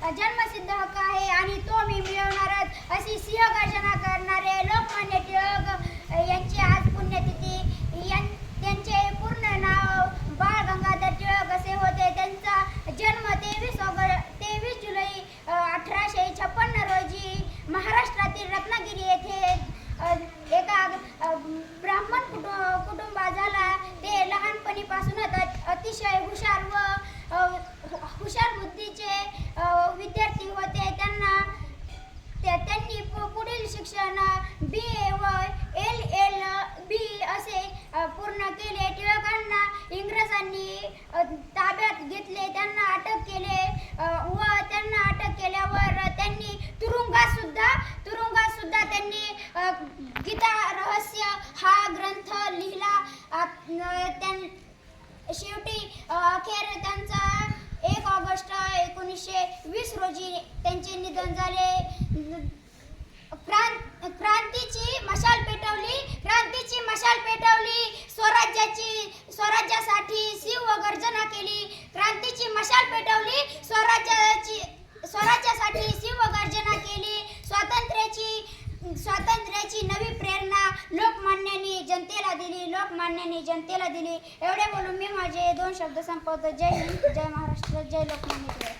जन्मसिद्ध हक्क आहे आणि तो मी मिळवणारच अशी सिंहगर्जना करणारे लोकमान्य टिळक यांची आज पुण्यतिथी. त्यांचे पूर्ण नाव बाळ गंगाधर टिळक असे होते. त्यांचा जन्म 23 जुलै 1856 रोजी महाराष्ट्रातील रत्नागिरी येथे एका ब्राह्मण कुटुंबात झाला. ते लहानपणीपासूनच अतिशय हुशार बुद्धीचे विद्यार्थी होते. त्यांनी पुढील शिक्षण BA व LLB असे पूर्ण केले. टिळकांना इंग्रजांनी ताब्यात घेतले, त्यांना अटक केले व त्यांना अटक केल्यावर त्यांनी तुरुंगात सुद्धा त्यांनी गीता रहस्य हा ग्रंथ लिहिला. शेवटी अखेर त्यांचा 1 ऑगस्ट 1920 रोजी त्यांचे निधन झाले. क्रांतीची मशाल पेटवली, स्वराज्यासाठी शिव गर्जना केली. क्रांतीची मशाल पेटवली, स्वराज्यासाठी शिव गर्जना केली. स्वातंत्र्याची नवी प्रेरणा लोकमान्यांनी जनतेला दिली. एवढे बोलून मी माझे 2 शब्द संपवतो. जय हिंद, जय महाराष्ट्र, जय लोकमान्य टिळक.